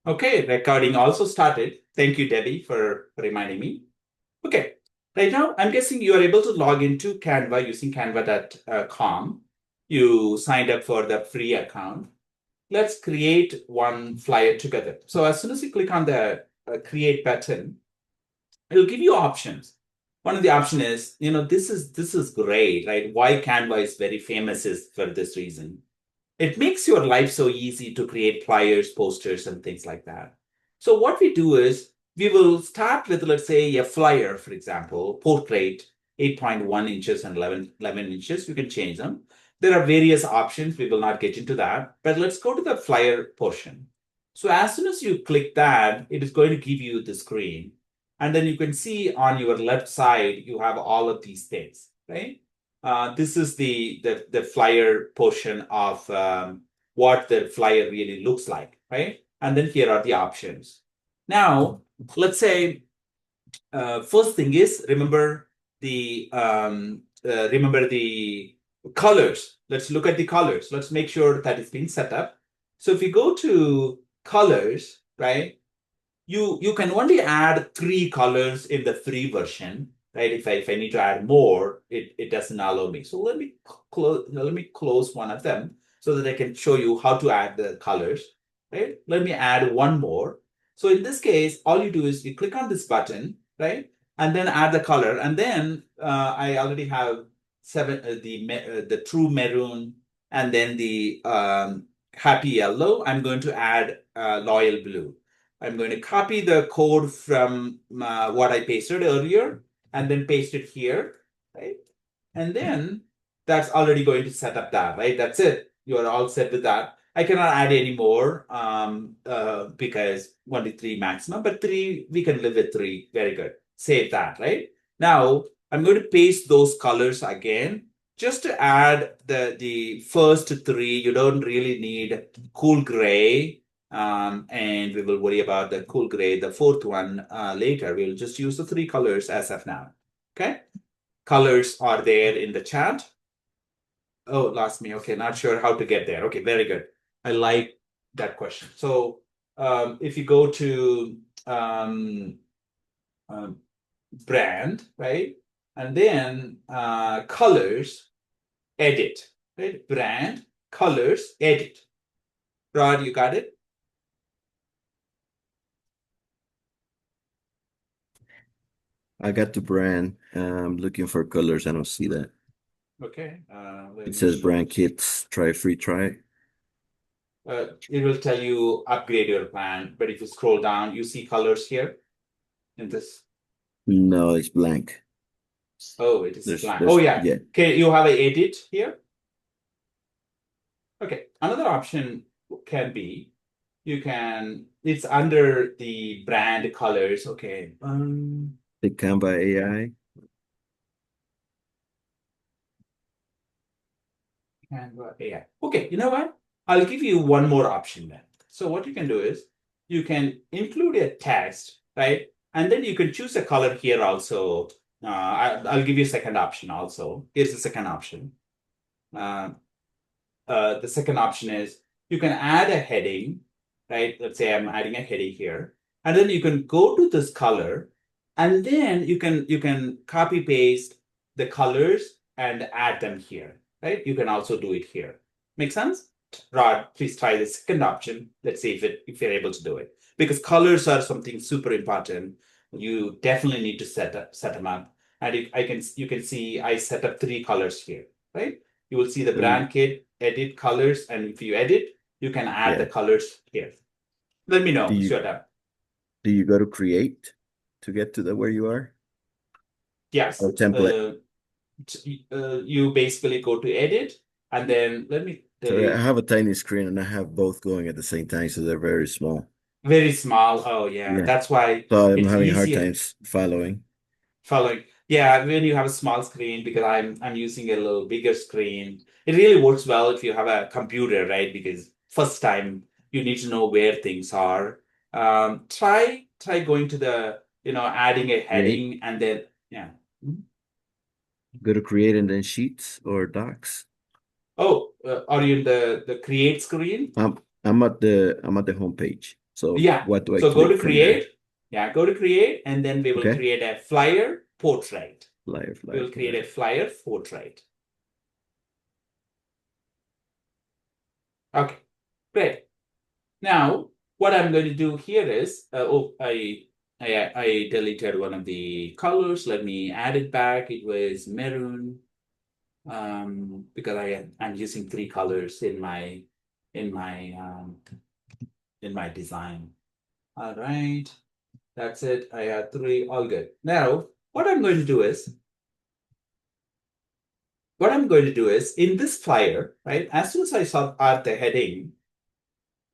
Okay, recording also started. Thank you, Debbie, for reminding me. Okay, right now I'm guessing you are able to log into Canva using canva.com. You signed up for the free account. Let's create one flyer together. So as soon as you click on the create button, it'll give you options. One of the option is, this is great, right? Why Canva is very famous is for this reason. It makes your life so easy to create flyers, posters, and things like that. So what we do is we will start with, let's say, a flyer, for example, portrait, 8.1 inches and 11 inches. You can change them. There are various options. We will not get into that. But let's go to the flyer portion. So as soon as you click that, it is going to give you the screen. And then you can see on your left side, you have all of these things, right? This is the flyer portion of what the flyer really looks like, right? And then here are the options. Now, let's say first thing is remember the colors. Let's look at the colors. Let's make sure that it's been set up. So if you go to colors, right? You can only add 3 colors in the free version, right? If I need to add more, it doesn't allow me. So let me close one of them so that I can show you how to add the colors, right? Let me add one more. So in this case, all you do is you click on this button, right? And then add the color. And then I already have the true maroon and then the happy yellow. I'm going to add loyal blue. I'm going to copy the code from what I pasted earlier and then paste it here, right? And then that's already going to set up that, right? That's it. You are all set with that. I cannot add any more because only 3 maximum, but 3, we can live with 3. Very good. Save that, right? Now, I'm going to paste those colors again just to add the first 3. You don't really need cool gray, and we will worry about the cool gray, the fourth one later. We'll just use the 3 colors as of now. Okay. Colors are there in the chat. Oh, lost me. Okay, not sure how to get there. Okay, very good. I like that question. So if you go to um, um, brand, right? And then colors, edit, right? Brand, colors, edit. Rod, you got it? I got the brand. I'm looking for colors. I don't see that. Okay, let It me says show brand it to you. kits, try free try. It will tell you upgrade your plan, but if you scroll down, you see colors here in this. No, it's blank. Oh, it is blank. Oh, There's, yeah. yeah. Okay, you have an edit here. Okay, another option can be it's under the brand colors. Okay. The Canva AI. Canva AI. Okay, you know what? I'll give you one more option then. So what you can do is you can include a text, right? And then you can choose a color here also. I'll give you a second option also. Here's the second option. Uh, the second option is you can add a heading, right? Let's say I'm adding a heading here, and then you can go to this color, and then you can copy paste the colors and add them here, right? You can also do it here. Make sense? Rod, please try the second option. Let's see if you're able to do it because colors are something super important. You definitely need to set them up, and you can see I set up 3 colors here, right? You will see the So you, brand kit, edit colors, and if you edit, you can add the yeah. colors here. Let me know Do if you you're done. do you go to create to get to the where you are? Yes. Or template? You basically go to edit, and then let me tell Sorry, I you, have a tiny screen and I have both going at the same time, so they're very small. very small. Oh, yeah. Yeah. That's why So I'm it's having hard easier times following. following. Yeah, when you have a small screen, because I'm using a little bigger screen, it really works well if you have a computer, right? Because first time you need to know where things are. Try going to adding a Create. heading and then yeah. Mhm. Go to create and then sheets or docs. Oh, are you in the create screen? I'm at the home page. So Yeah. what do I So go to click from there? create. Yeah, go to create, and then we will Okay. create a flyer portrait. Flyer, We flyer, will create a flyer. flyer portrait. Okay, great. Now, what I'm going to do here is, I deleted one of the colors. Let me add it back. It was maroon, because I'm using three colors in my um, in my design. All right, that's it. I have three, all good. Now, what I'm going to do is, in this flyer, right? As soon as I saw add the heading,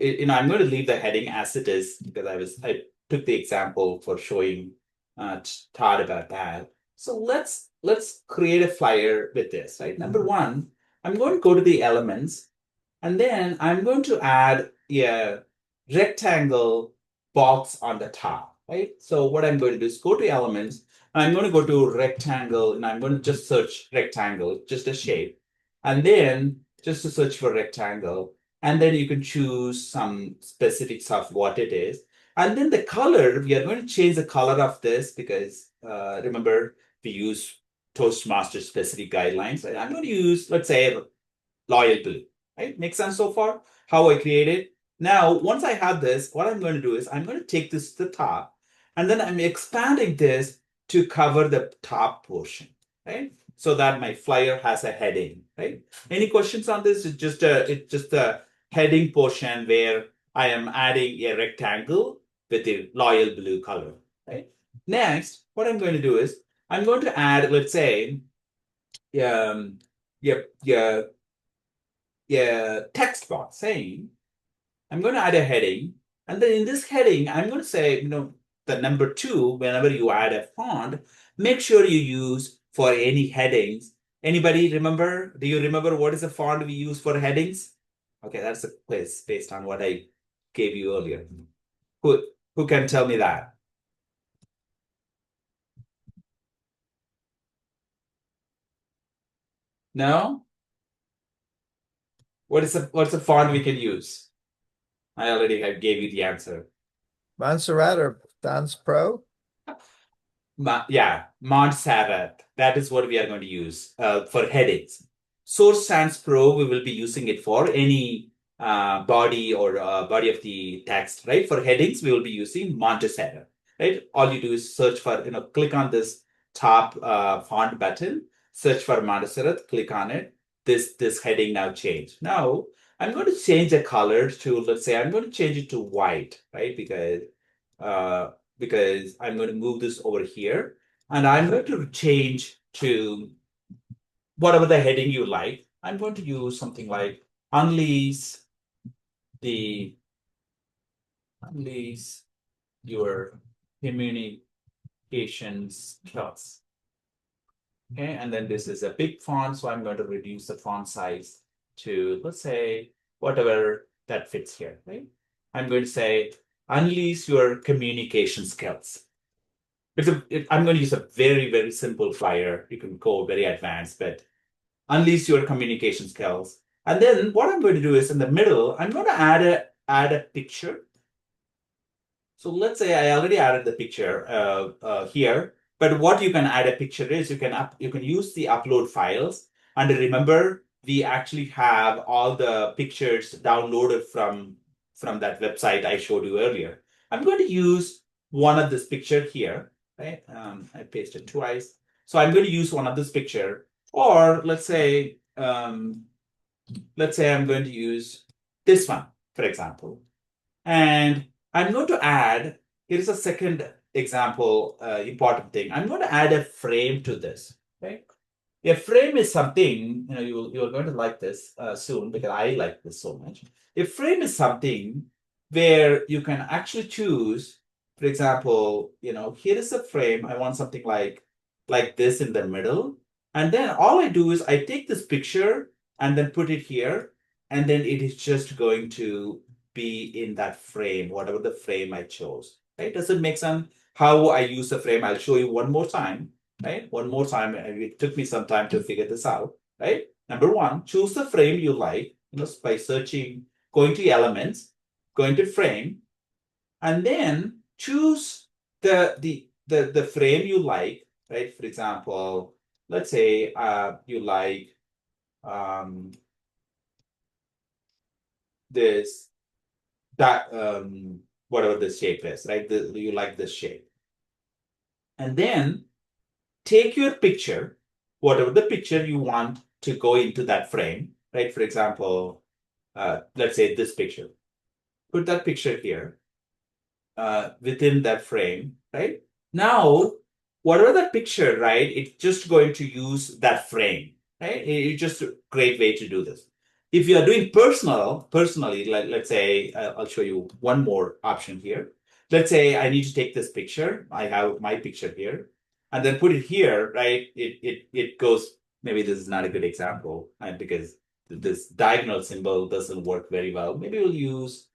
I'm going to leave the heading as it is because I took the example for showing Todd about that. So let's create a flyer with this, right? Number one, I'm going to go to the elements, and then I'm going to add a rectangle box on the top, right? So what I'm going to do is go to elements, and I'm going to go to rectangle, and I'm going to just search rectangle, just a shape, and then just to search for rectangle, and then you can choose some specifics of what it is. And then the color, we are going to change the color of this because remember, we use Toastmasters specific guidelines. And I'm going to use, let's say, loyal blue. Right? Makes sense so far? How I created. Now, once I have this, what I'm going to do is I'm going to take this to the top, and then I'm expanding this to cover the top portion, right? So that my flyer has a heading, right? Any questions on this? It's just a heading portion where I am adding a rectangle with a loyal blue color, right? Next, what I'm going to do is I'm going to add, let's say, um, yeah, text box saying, I'm going to add a heading. And then in this heading, I'm going to say, the number two, whenever you add a font, make sure you use for any headings. Anybody remember? Do you remember what is the font we use for headings? Okay, that's a quiz based on what I gave you earlier. Who, who can tell me that? No? What's the font we can use? I gave you the answer. Montserrat or Dance Pro? Yeah, Montserrat. That is what we are going to use for headings. Source Sans Pro, we will be using it for any body or body of the text, right? For headings, we will be using Montserrat, right? All you do is search for, click on this top font button, search for Montserrat, click on it. This heading now changed. Now, I'm going to change the color to, let's say, I'm going to change it to white, right? Uh, because I'm going to move this over here, and I'm going to change to whatever the heading you like. I'm going to use something like unleash the unleash your communication skills. Okay, and then this is a big font, so I'm going to reduce the font size to, let's say, whatever that fits here, right? I'm going to say unleash your communication skills. I'm going to use a very, very simple flyer. You can go very advanced, but unleash your communication skills. And then what I'm going to do is in the middle, I'm going to add a picture. So let's say I already added the picture here, but what you can add a picture is you can use the upload files. And remember, we actually have all the pictures downloaded from that website I showed you earlier. I'm going to use one of this picture here, right? I pasted twice. So I'm going to use one of this picture, or let's say I'm going to use this one, for example. And I'm going to add, here's a second example, important thing. I'm going to add a frame to this, right? A frame is something, you're going to like this soon because I like this so much. A frame is something where you can actually choose, for example, here is a frame. I want something like this in the middle. And then all I do is I take this picture and then put it here. And then it is just going to be in that frame, whatever the frame I chose. Right? Does it make sense how I use the frame? I'll show you one more time. Right? One more time. It took me some time to figure this out. Right? Number one, choose the frame you like, by searching, going to elements, going to frame, and then choose the frame you like, right? For example, let's say you like this that whatever the shape is, right? You like this shape, and then take your picture, whatever the picture you want to go into that frame, right? For example, let's say this picture. Put that picture here within that frame, right? Now, whatever that picture, right? It's just going to use that frame, right? It's just a great way to do this. If you are doing personally, like let's say, I'll show you one more option here. Let's say I need to take this picture. I have my picture here, and then put it here, right? It goes. Maybe this is not a good example, because this diagonal symbol doesn't work very well. Maybe we'll use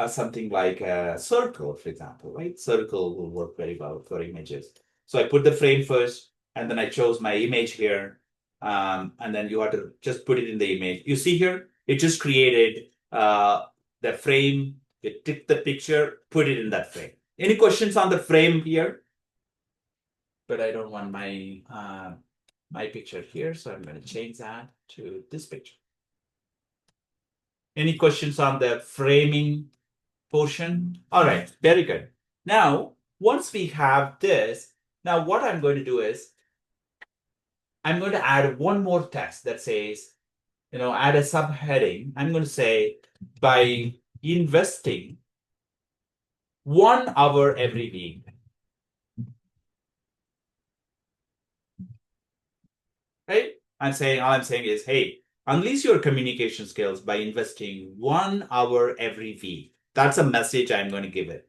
something like a circle, for example, right? Circle will work very well for images. So I put the frame first, and then I chose my image here. And then you have to just put it in the image. You see here, it just created the frame. You took the picture, put it in that frame. Any questions on the frame here? But I don't want my picture here, so I'm going to change that to this picture. Any questions on the framing portion? All right, very good. Now, once we have this, now what I'm going to do is I'm going to add one more text that says, add a subheading. I'm going to say by investing 1 hour every week. Right? All I'm saying is, hey, unleash your communication skills by investing 1 hour every week. That's a message I'm going to give it.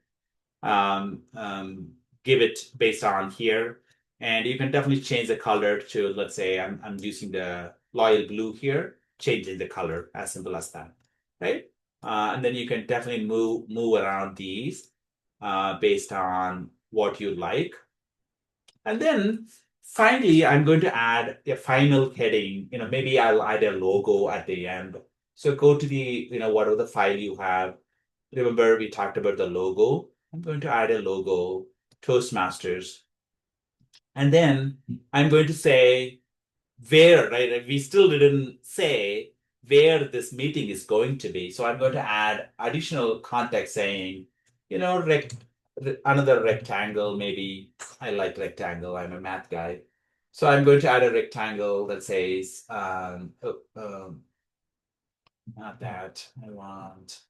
Give it based on here. And you can definitely change the color to, let's say, I'm using the royal blue here, changing the color, as simple as that, right? And then you can definitely move around these based on what you like. And then finally, I'm going to add a final heading. Maybe I'll add a logo at the end. So go to the, whatever the file you have. Remember, we talked about the logo. I'm going to add a logo, Toastmasters. And then I'm going to say where, right? We still didn't say where this meeting is going to be. So I'm going to add additional context saying, another rectangle, maybe. I like rectangle. I'm a math guy. So I'm going to add a rectangle that says, not that. I want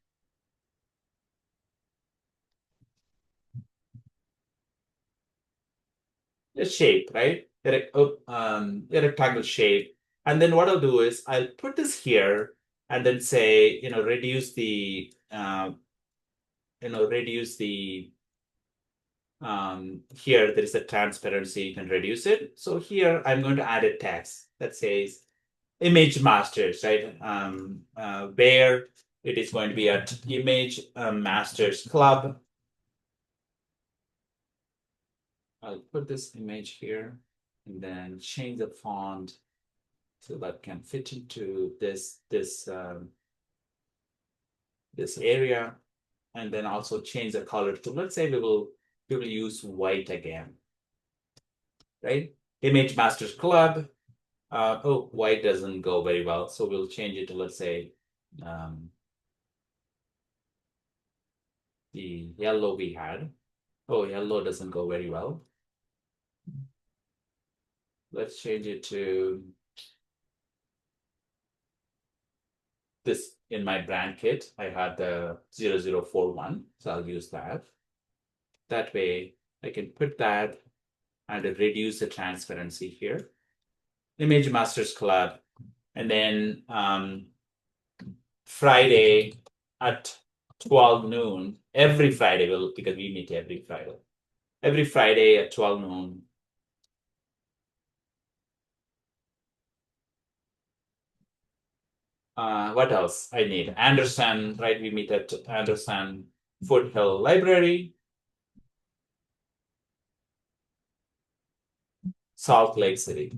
a shape, right? A rectangle shape. And then what I'll do is I'll put this here and then say, reduce the, here there is a transparency, you can reduce it. So here I'm going to add a text that says image masters, right? Where it is going to be at image masters club. I'll put this image here and then change the font so that can fit into this area, and then also change the color to, let's say we will use white again, right? Image masters club. White doesn't go very well, so we'll change it to, let's say, the yellow we had. Yellow doesn't go very well. Let's change it to this. In my brand kit, I had the 0041, so I'll use that. That way I can put that and reduce the transparency here. Image Masters Club, and then Friday at 12 noon, every Friday, because we meet every Friday. Every Friday at 12 noon. What else I need? Anderson, right? We meet at Anderson Foothill Library. Salt Lake City.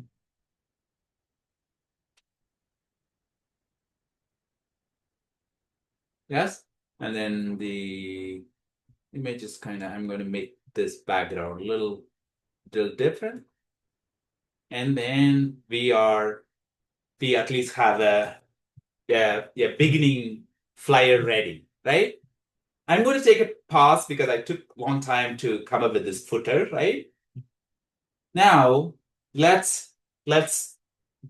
Yes. And then the image is kind of, I'm going to make this background a little different. And then we at least have a beginning flyer ready, right? I'm going to take a pause because I took a long time to come up with this footer, right? Now let's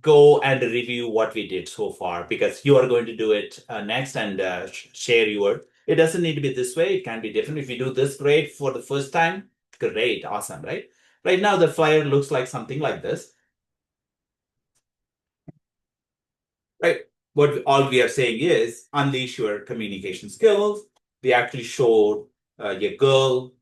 go and review what we did so far because you are going to do it next and share your. It doesn't need to be this way. It can be different. If you do this great for the first time, great, awesome, right? Right now the flyer looks like something like this, right? What all we are saying is unleash your communication skills. We actually showed your girl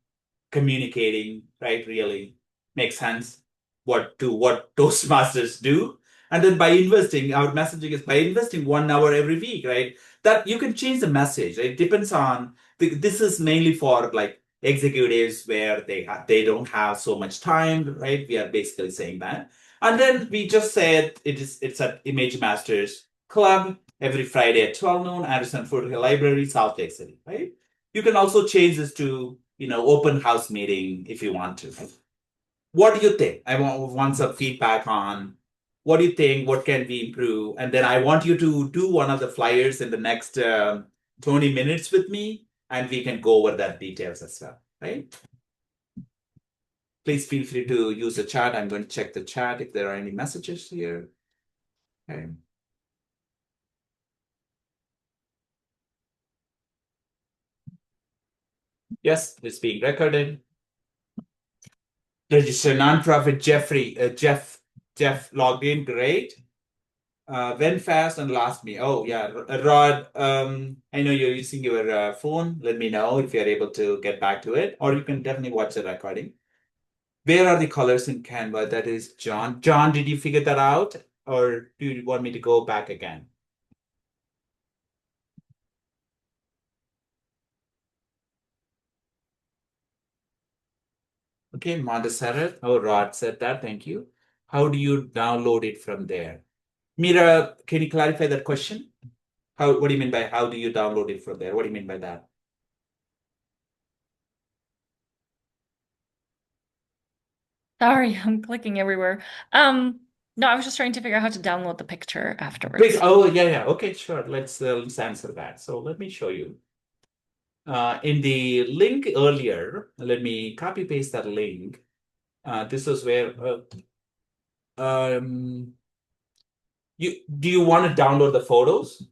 communicating, right? Really makes sense. What Toastmasters do. And then by investing, our messaging is by investing 1 hour every week, right? That you can change the message. It depends on this is mainly for like executives where they don't have so much time, right? We are basically saying that. And then we just said it's at Image Masters Club every Friday at 12 noon, Anderson Footer Library, South Lake City, right? You can also change this to open house meeting if you want to. What do you think? I want some feedback on what do you think, what can we improve? And then I want you to do one of the flyers in the next 20 minutes with me, and we can go over that details as well, right? Please feel free to use the chat. I'm going to check the chat if there are any messages here. Okay. Yes, it's being recorded. Register nonprofit Jeff logged in. Great. Went fast and lost me. Oh yeah, Rod. I know you're using your phone. Let me know if you're able to get back to it, or you can definitely watch the recording. Where are the colors in Canva? That is John. John, did you figure that out, or do you want me to go back again? Okay, Montserrat. Oh, Rod said that. Thank you. How do you download it from there? Mira, can you clarify that question? What do you mean by how do you download it from there? What do you mean by that? Sorry, I'm clicking everywhere. No, I was just trying to figure out how to download the picture Please. afterwards. Oh, yeah. Okay, sure. Let's answer that. So let me show you. In the link earlier, let me copy paste that link. This is where do you want to download the photos,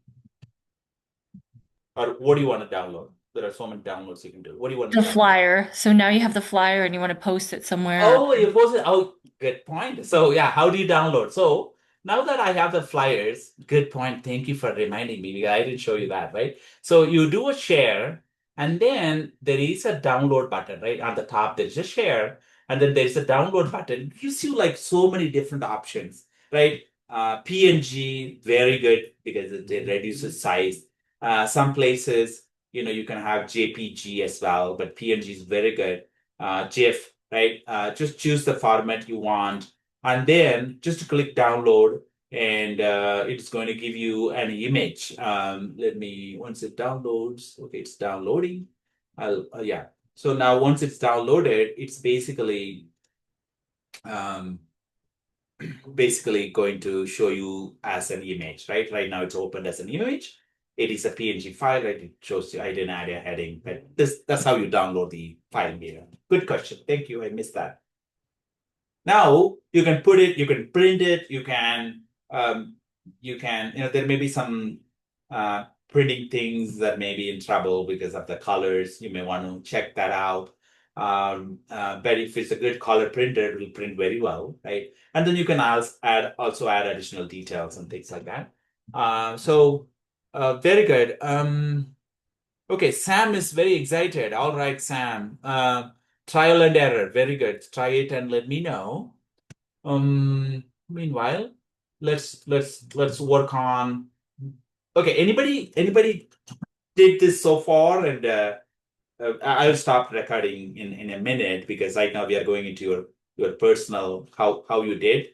or what do you want to download? There are so many downloads you can do. What do you want to The download? flyer. So now you have the flyer and you want to post it somewhere. Oh, you posted. Oh, good point. So yeah, how do you download? So now that I have the flyers, good point. Thank you for reminding me because I didn't show you that, right? So you do a share, and then there is a download button, right? On the top, there's a share, and then there's a download button. It gives you like so many different options, right? PNG, very good because it reduces size. Some places, you can have JPG as well, but PNG is very good. GIF, right? Just choose the format you want, and then just click download, and it's going to give you an image. Once it downloads, okay, it's downloading. Yeah. So now once it's downloaded, it's um, basically going to show you as an image, right? Right now it's opened as an image. It is a PNG file, right? It shows you I didn't add a heading, but that's how you download the file here. Good question. Thank you. I missed that. Now you can put it, you can print it, there may be some printing things that may be in trouble because of the colors. You may want to check that out. But if it's a good color printer, it will print very well, right? And then you can also add additional details and things like that. Very good. Okay, Sam is very excited. All right, Sam. Trial and error. Very good. Try it and let me know. Meanwhile, let's work on. Okay, anybody did this so far, and I'll stop recording in a minute because right now we are going into your personal how you did.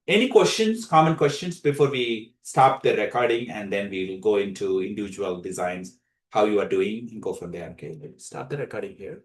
Any questions, common questions before we stop the recording, and then we'll go into individual designs. how you are doing and go from there. Okay, let's start the recording here.